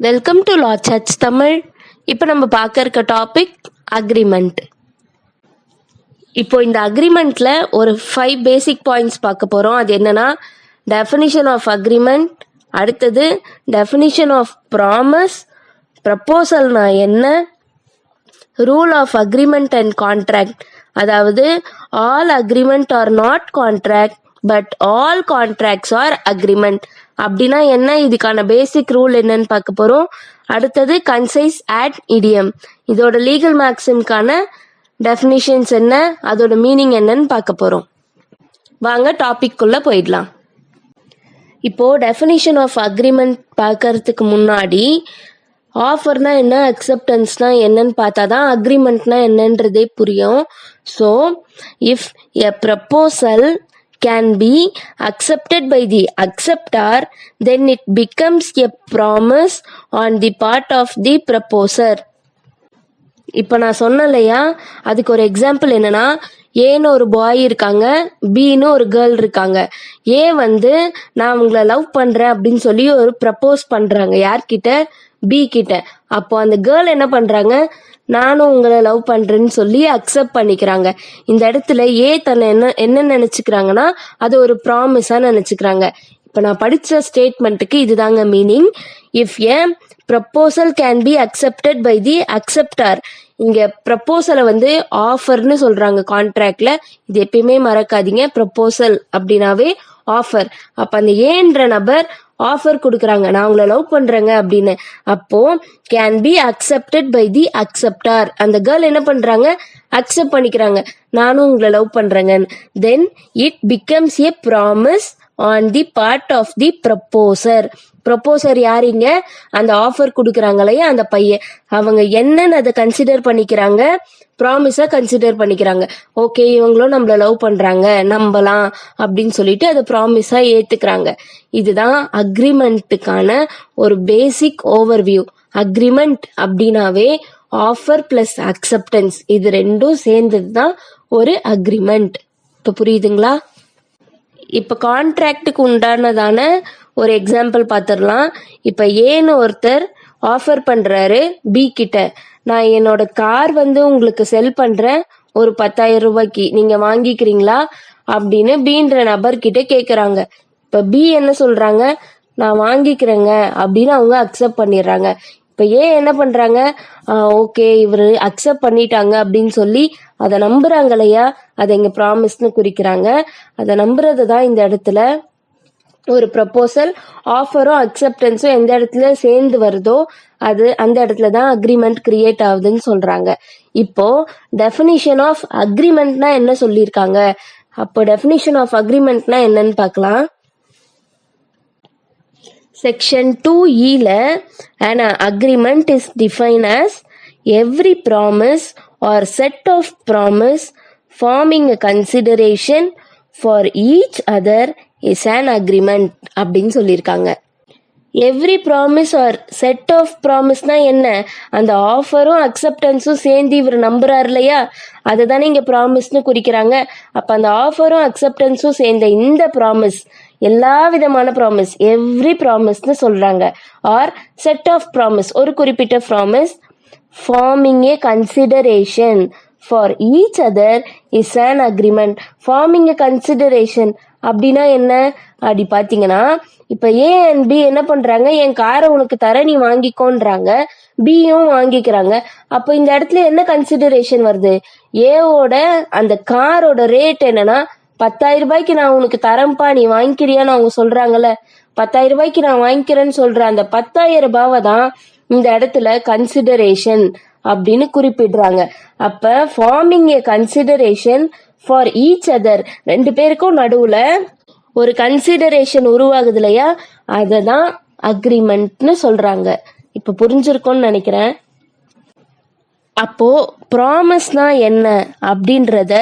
Welcome to லா சாட்ஸ் தமிழ். இப்போ நம்ம பார்க்க இருக்க டாபிக் அக்ரிமெண்ட். இப்போ இந்த அக்ரிமெண்ட்ல ஒரு 5 பேசிக் பாயிண்ட்ஸ் பார்க்க போகிறோம். அது என்னன்னா, டெஃபினிஷன் ஆஃப் அக்ரிமெண்ட், அடுத்தது டெஃபினிஷன் ஆஃப் ப்ராமிஸ், ப்ரப்போசல்னா என்ன, rule of agreement and contract, அதாவது all agreement are not contract but all contracts are agreement அப்படின்னா என்ன, இதுக்கான பேசிக் ரூல் என்னன்னு பார்க்க போறோம். அடுத்தது கன்சைஸ் அட் இடியம், இதோட லீகல் மேக்ஸிம்கான டெஃபினிஷன்ஸ் என்ன, அதோட மீனிங் என்னன்னு பார்க்க போறோம். வாங்க டாபிக் குள்ள போயிடலாம். இப்போ டெஃபினிஷன் ஆஃப் அக்ரிமெண்ட் பார்க்கறதுக்கு முன்னாடி ஆஃபர்னா என்ன, அக்செப்டன்ஸ்னா என்னன்னு பார்த்தா தான் அக்ரிமெண்ட்னா என்னன்றதே புரியும். So if a proposal can be accepted by the acceptor, then it becomes a promise on the part of the proposer. இப்போ நான் சொன்னேன் இல்லையா, அதுக்கு ஒரு எக்ஸாம்பிள் என்னன்னா, ஏன்னு ஒரு பாய் இருக்காங்க, பின்னு ஒரு கேர்ள் இருக்காங்க. ஏ நான் உங்களை லவ் பண்றேன் அப்படின்னு சொல்லி ஒரு ப்ரப்போஸ் பண்றாங்க. யார்கிட்ட? பி கிட்ட. அப்போ அந்த கேர்ள் என்ன பண்றாங்க, நானும் உங்களை லவ் பண்றேன்னு சொல்லி அக்செப்ட் பண்ணிக்கிறாங்க. இந்த இடத்துல ஏ தன்னை என்ன நினைச்சுக்கிறாங்கன்னா, அது ஒரு ப்ராமிஸா நினைச்சுக்கிறாங்க. இப்ப நான் படிச்ச ஸ்டேட்மெண்ட்டுக்கு இதுதாங்க meaning. If a proposal can be accepted by the acceptor, இங்க ப்ரப்போசலை ஆஃபர்னு சொல்றாங்க கான்ட்ராக்ட்ல. இது எப்பயுமே மறக்காதீங்க. ப்ரப்போசல் அப்படின்னாவே ஆஃபர். அப்ப அந்த ஏன்ற நபர் ஆஃபர் கொடுக்குறாங்க, நான் உங்களை லவ் பண்றேங்க அப்படின்னு. அப்போ can be accepted by the acceptor, அந்த கேர்ள் என்ன பண்றாங்க, அக்செப்ட் பண்ணிக்கிறாங்க, நானும் உங்களை லவ் பண்றேங்க. Then it becomes a promise on the part of the proposer. Proposer யாரிங்க, அந்த ஆஃபர் கொடுக்குறாங்களே அந்த பையன். அவங்க என்னன்னு அதை கன்சிடர் பண்ணிக்கிறாங்க, ப்ராமிஸா கன்சிடர் பண்ணிக்கிறாங்க. ஓகே, இவங்களும் நம்மள லவ் பண்றாங்க, நம்பலாம் அப்படின்னு சொல்லிட்டு அதை ப்ராமிஸா ஏத்துக்கிறாங்க. இதுதான் அக்ரிமெண்ட்டுக்கான ஒரு பேசிக் ஓவர்வியூ. அக்ரிமெண்ட் அப்படின்னாவே ஆஃபர் பிளஸ் அக்செப்டன்ஸ், இது ரெண்டும் சேர்ந்தது தான் ஒரு அக்ரிமெண்ட். இப்ப புரியுதுங்களா? இப்ப கான்ட்ராக்டுக்கு உண்டானதான ஒரு எக்ஸாம்பிள் பார்த்துடலாம். இப்ப ஏன்னு ஒருத்தர் ஆஃபர் பண்றாரு பி கிட்ட, நான் என்னோட கார் உங்களுக்கு செல் பண்றேன் ஒரு 10,000 ரூபாய்க்கு, நீங்க வாங்கிக்கிறீங்களா அப்படின்னு பீன்ற நபர்கிட்ட கேக்குறாங்க. இப்ப பி என்ன சொல்றாங்க, நான் வாங்கிக்கிறேங்க அப்படின்னு அவங்க அக்செப்ட் பண்ணிடுறாங்க. இப்ப ஏன் என்ன பண்றாங்க, ஓகே இவரு அக்செப்ட் பண்ணிட்டாங்க அப்படின்னு சொல்லி அதை நம்புறாங்க இல்லையா, அதை இங்க ப்ராமிஸ்னு குறிக்கிறாங்க. அதை நம்புறது தான் இந்த இடத்துல ஒரு ப்ரப்போசல். ஆஃபரும் அக்செப்டன்ஸும் எந்த இடத்துல சேர்ந்து வருதோ அது அந்த இடத்துல தான் அக்ரிமெண்ட் கிரியேட் ஆகுதுன்னு சொல்றாங்க. இப்போ டெஃபினிஷன் ஆஃப் அக்ரிமெண்ட்னா என்ன சொல்லியிருக்காங்க, அப்போ டெஃபினிஷன் ஆஃப் அக்ரிமெண்ட்னா என்னன்னு பார்க்கலாம். Section 2E an agreement is defined as every promise or set of promise forming a consideration for each other is an agreement அப்படின்னு சொல்லியிருக்காங்க. Every promise or set of ப்ராமிஸ்னா என்ன, அந்த ஆஃபரும் அக்செப்டன்ஸும் சேர்ந்து இவர் நம்புறாரு இல்லையா, அதை தானே இங்க ப்ராமிஸ்னு குறிக்கிறாங்க. அப்ப அந்த ஆஃபரும் அக்செப்டன்ஸும் சேர்ந்த இந்த ப்ராமிஸ், எல்லா விதமான ப்ராமிஸ், எவ்ரி ப்ராமிஸ்னு சொல்றாங்க. ஆர் செட் ஆஃப் ப்ராமிஸ், ஒரு குறிப்பிட்ட promise, forming a consideration for each other is an agreement. Forming a consideration அப்படின்னா என்ன அப்படி பாத்தீங்கன்னா, இப்ப ஏ அண்ட் பி என்ன பண்றாங்க, என் காரை உனக்கு தர, நீ வாங்கிக்கோன்றாங்க, பியும் வாங்கிக்கிறாங்க. அப்ப இந்த இடத்துல என்ன கன்சிடரேஷன் வருது, ஏவோட அந்த காரோட ரேட் என்னன்னா 10,000 ரூபாய்க்கு நான் உனக்கு தரம்பா, நீ வாங்கிக்கிறியான்னு அவங்க சொல்றாங்கல்ல. 10,000 ரூபாய்க்கு நான் வாங்கிக்கிறேன்னு சொல்ற அந்த 10,000 ரூபாவை தான் இந்த இடத்துல கன்சிடரேஷன் அப்படின்னு குறிப்பிடுறாங்க. அப்ப forming a consideration for each other, ரெண்டு பேருக்கும் நடுவுல ஒரு கன்சிடரேஷன் உருவாகுது இல்லையா, அததான் அக்ரிமெண்ட்னு சொல்றாங்க. இப்ப புரிஞ்சிருக்கும்னு நினைக்கிறேன். அப்போ ப்ராமிஸ்னா என்ன அப்படின்றத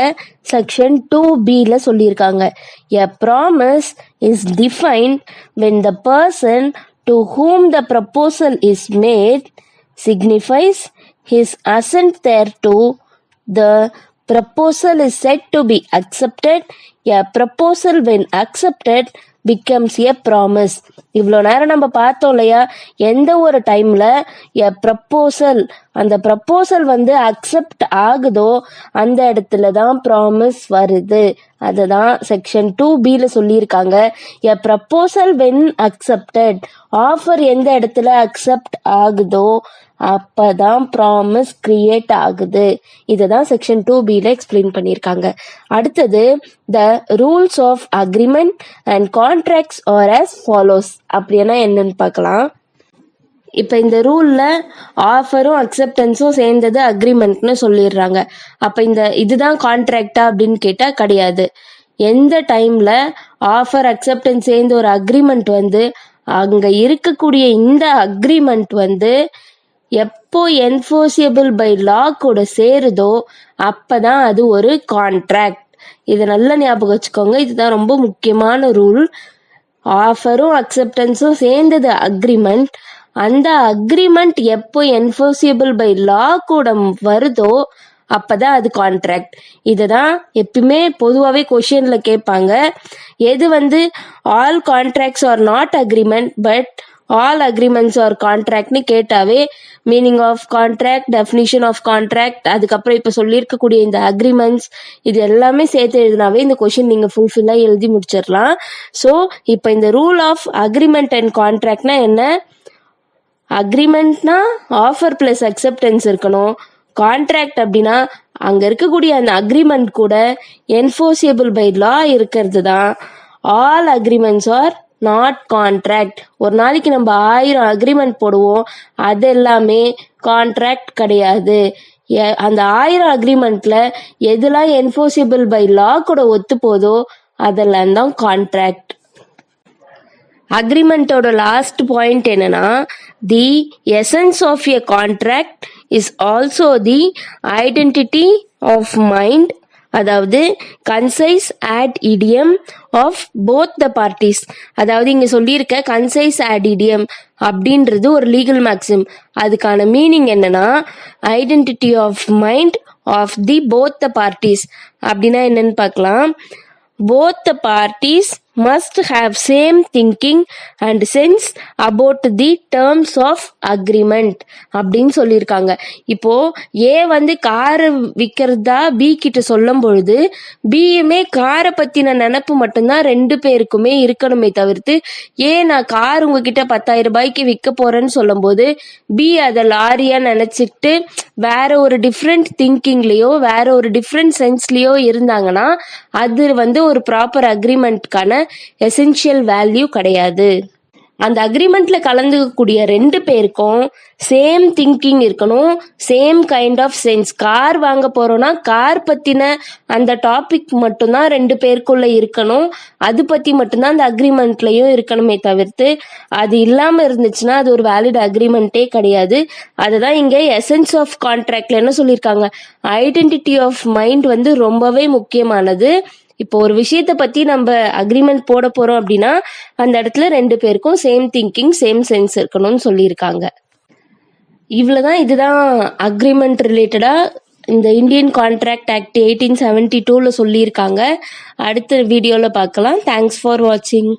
செக்ஷன் 2B சொல்லியிருக்காங்க. எ promise is defined when the person to whom the proposal is made signifies his assent thereto. The proposal is said to be accepted a proposal when accepted becomes a promise. இவ்வளோ நேரம் நம்ம பார்த்தோம் இல்லையா, எந்த ஒரு டைம்ல எ proposal, அந்த proposal வந்து அக்செப்ட் ஆகுதோ அந்த இடத்துல தான் ப்ராமிஸ் வருது. அதுதான் செக்ஷன் 2B சொல்லியிருக்காங்க. எ ப்ரப்போசல் வென் அக்செப்டட், ஆஃபர் எந்த இடத்துல அக்செப்ட் ஆகுதோ அப்பதான் ப்ராமிஸ் கிரியேட் ஆகுது. இதுதான் செக்ஷன் 2B எக்ஸ்பிளைன் பண்ணியிருக்காங்க. அடுத்தது, the rules of agreement and contracts are as follows. அப்படின்னா என்னன்னு பார்க்கலாம். இப்போ இந்த ரூல்ல ஆஃபரும் அக்செப்டன்ஸும் சேர்ந்தது அக்ரிமெண்ட்னு சொல்லிடுறாங்க. அப்போ இதுதான் கான்ட்ராக்டா அப்படின்னு கேட்டால் கிடையாது. எந்த டைம்ல ஆஃபர் அக்செப்டன்ஸ் சேர்ந்து ஒரு அக்ரிமெண்ட் வந்து அங்க இருக்கக்கூடிய இந்த அக்ரிமெண்ட் வந்து எப்போ என்ஃபோர்சியபிள் பை லா கூட சேருதோ அப்பதான் அது ஒரு கான்ட்ராக்ட். இதை நல்லா ஞாபகம் வச்சுக்கோங்க. இதுதான் ரொம்ப முக்கியமான ரூல். ஆஃபரும் அக்செப்டன்ஸும் சேர்ந்தது அக்ரிமெண்ட். அந்த அக்ரிமெண்ட் எப்போ என்ஃபோர்சியபிள் பை லா கூட வருதோ அப்பதான் அது கான்ட்ராக்ட். இதுதான் எப்பயுமே பொதுவாகவே கொஷின்ல கேட்பாங்க. எது வந்து all contracts are not agreement but all agreements are கான்ட்ராக்ட்னு கேட்டாவே meaning of contract, definition of contract, அதுக்கப்புறம் இப்போ சொல்லியிருக்கக்கூடிய இந்த அக்ரிமெண்ட்ஸ், இது எல்லாமே சேர்த்து எழுதினாவே இந்த கொஷின் நீங்கள் ஃபுல்ஃபில்லாக எழுதி முடிச்சிடலாம். ஸோ இப்போ இந்த ரூல் ஆஃப் அக்ரிமெண்ட் அண்ட் கான்ட்ராக்ட்னா என்ன? அக்ரிமெண்ட்னா ஆஃபர் பிளஸ் அக்செப்டன்ஸ் இருக்கணும். கான்ட்ராக்ட் அப்படின்னா அங்கே இருக்கக்கூடிய அந்த அக்ரிமெண்ட் கூட என்ஃபோர்சியபிள் பை லா இருக்கிறது தான். All agreements are not contract. ஒரு நாளைக்கு நம்ம 1000 அக்ரிமெண்ட் போடுவோம், அது எல்லாமே கான்ட்ராக்ட் கிடையாது. அந்த 1000 அக்ரிமெண்ட்ல எதெல்லாம் என்ஃபோர்சியபிள் பை லா கூட ஒத்து போதோ அதெல்லாம் தான் கான்ட்ராக்ட். அக்ரிமெண்டோட லாஸ்ட் பாயிண்ட் என்னன்னா, the essence of a contract is also the identity of mind, அதாவது consensus ad idem of both the parties. அதாவது இங்க சொல்லியிருக்க கன்சைஸ் ஆட் இடியம் அப்படின்றது ஒரு லீகல் மேக்ஸிம். அதுக்கான மீனிங் என்னன்னா, identity of mind of the both the parties. அப்படின்னா என்னன்னு பார்க்கலாம். both the parties must have same thinking and sense about the terms of agreement அப்படின்னு சொல்லியிருக்காங்க. இப்போ ஏ வந்து காரை விற்கிறதா பி கிட்ட சொல்லும் பொழுது பியுமே காரை பத்தின நினப்பு மட்டும்தான் 2 பேருக்குமே இருக்கணுமே தவிர்த்து, நான் கார் உங்ககிட்ட 10,000 ரூபாய்க்கு விற்க போறேன்னு சொல்லும் போது பி அதை லாரியா நினைச்சிட்டு வேற ஒரு டிஃப்ரெண்ட் திங்கிங்லயோ வேற ஒரு டிஃப்ரெண்ட் சென்ஸ்லயோ இருந்தாங்கன்னா அது வந்து ஒரு ப்ராப்பர் அக்ரிமெண்ட்கான எசென்ஷியல் வேல்யூ கிடையாது. அந்த அக்ரிமெண்ட்ல கலந்துக்கக்கூடிய 2 பேருக்கும் சேம் திங்கிங் இருக்கணும், same kind of sense. Car வாங்க போறோம்னா கார் பத்தின அந்த டாபிக் மட்டும்தான் 2 பேருக்குள்ள இருக்கணும். அது பத்தி மட்டும்தான் அந்த அக்ரிமெண்ட்லயும் இருக்கணுமே தவிர்த்து அது இல்லாம இருந்துச்சுன்னா அது ஒரு வேலிட் அக்ரிமெண்டே கிடையாது. அதுதான் இங்க எசன்ஸ் ஆஃப் கான்ட்ராக்ட்ல என்ன சொல்லியிருக்காங்க, ஐடென்டிட்டி ஆஃப் மைண்ட் வந்து ரொம்பவே முக்கியமானது. இப்போ ஒரு விஷயத்தை பத்தி நம்ம அக்ரிமெண்ட் போட போறோம் அப்படின்னா அந்த இடத்துல 2 பேருக்கும் சேம் திங்கிங் சேம் சென்ஸ் இருக்கணும்னு சொல்லியிருக்காங்க. இவ்வளவுதான். இதுதான் அக்ரிமெண்ட் ரிலேட்டடா இந்த இந்தியன் கான்ட்ராக்ட் ஆக்ட் 1872 சொல்லியிருக்காங்க. அடுத்த வீடியோல பார்க்கலாம். தேங்க்ஸ் ஃபார் வாட்சிங்.